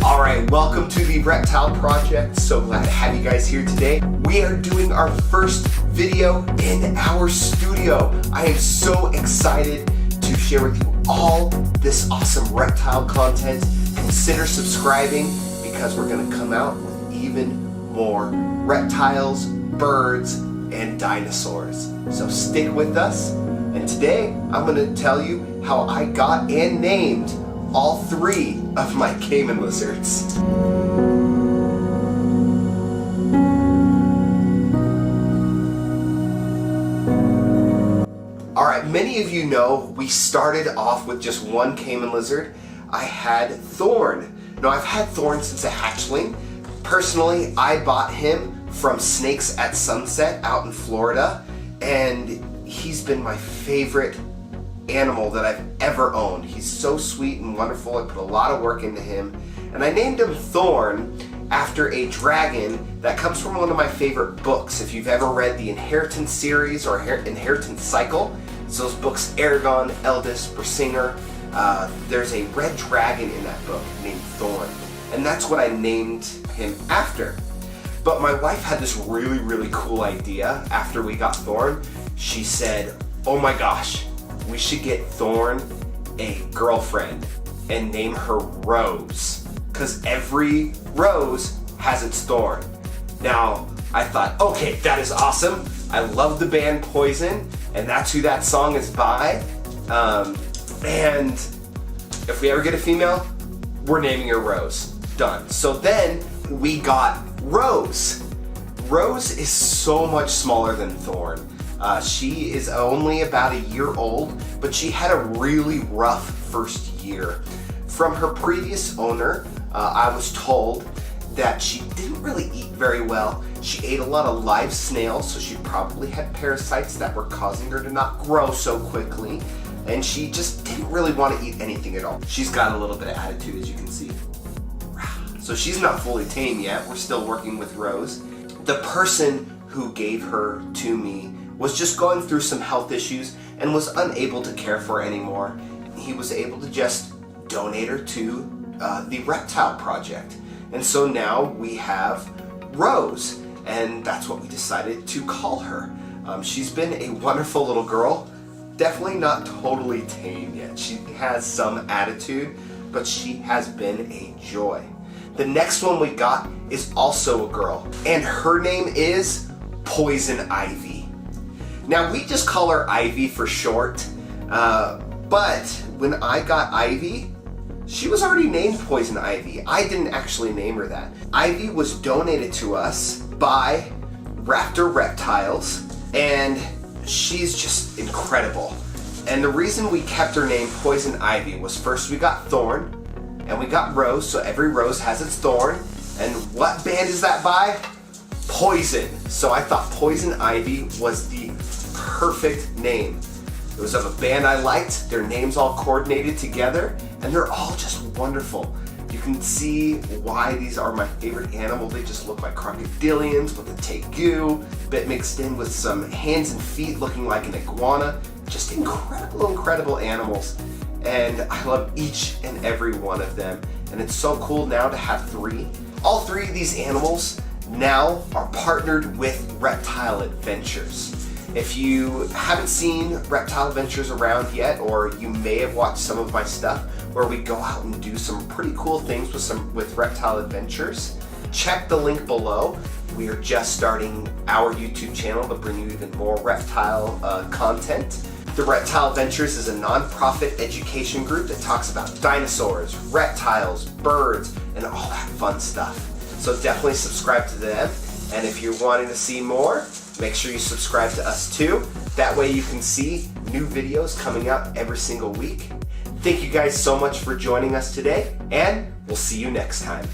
Alright, welcome to the Reptile Project. So glad to have you guys here today. We are doing our first video in our studio. I am so excited to share with you all this awesome reptile content. Consider subscribing because we're going to come out with even more reptiles, birds, and dinosaurs. So stick with us. And today I'm going to tell you how I got and named all three of my Caiman lizards. Alright, many of you know we started off with just one Caiman lizard. I had Thorn. Now I've had Thorn since a hatchling. Personally, I bought him from Snakes at Sunset out in Florida, and he's been my favorite animal that I've ever owned. He's so sweet and wonderful. I put a lot of work into him, and I named him Thorn after a dragon that comes from one of my favorite books. If you've ever read the Inheritance series or Inheritance Cycle, it's those books Aragon, Eldest, Bersinger. There's a red dragon in that book named Thorn, and that's what I named him after. But my wife had this really cool idea after we got Thorn. She said, oh my gosh, we should get Thorn a girlfriend and name her Rose, because every rose has its thorn. Now, I thought, okay, that is awesome. I love the band Poison, and that's who that song is by. And if we ever get a female, we're naming her Rose. Done. So then we got Rose. Rose is so much smaller than Thorn. She is only about a year old, but she had a really rough first year. From her previous owner, I was told that she didn't really eat very well. She ate a lot of live snails, so she probably had parasites that were causing her to not grow so quickly, and she just didn't really want to eat anything at all. She's got a little bit of attitude, as you can see. So she's not fully tame yet. We're still working with Rose. The person who gave her to me was just going through some health issues and was unable to care for her anymore. He was able to just donate her to the Reptile Project. And so now we have Rose, and that's what we decided to call her. She's been a wonderful little girl. Definitely not totally tame yet. She has some attitude, but she has been a joy. The next one we got is also a girl, and her name is Poison Ivy. Now we just call her Ivy for short, but when I got Ivy, she was already named Poison Ivy. I didn't actually name her that. Ivy was donated to us by Raptor Reptiles, and she's just incredible. And the reason we kept her name Poison Ivy was, first we got Thorn, and we got Rose, so every rose has its thorn. And what band is that by? Poison. So I thought Poison Ivy was the perfect name. It was of a band I liked. Their names all coordinated together, and they're all just wonderful. You can see why these are my favorite animal. They just look like crocodilians with a tegu, bit mixed in with some hands and feet looking like an iguana. Just incredible animals. And I love each and every one of them. And it's so cool now to have three. All three of these animals now are partnered with Reptile Adventures. If you haven't seen Reptile Adventures around yet, or you may have watched some of my stuff where we go out and do some pretty cool things with Reptile Adventures, check the link below. We are just starting our YouTube channel to bring you even more reptile content. The Reptile Adventures is a non-profit education group that talks about dinosaurs, reptiles, birds, and all that fun stuff. So definitely subscribe to them. And if you're wanting to see more, make sure you subscribe to us too. That way you can see new videos coming out every single week. Thank you guys so much for joining us today, and we'll see you next time.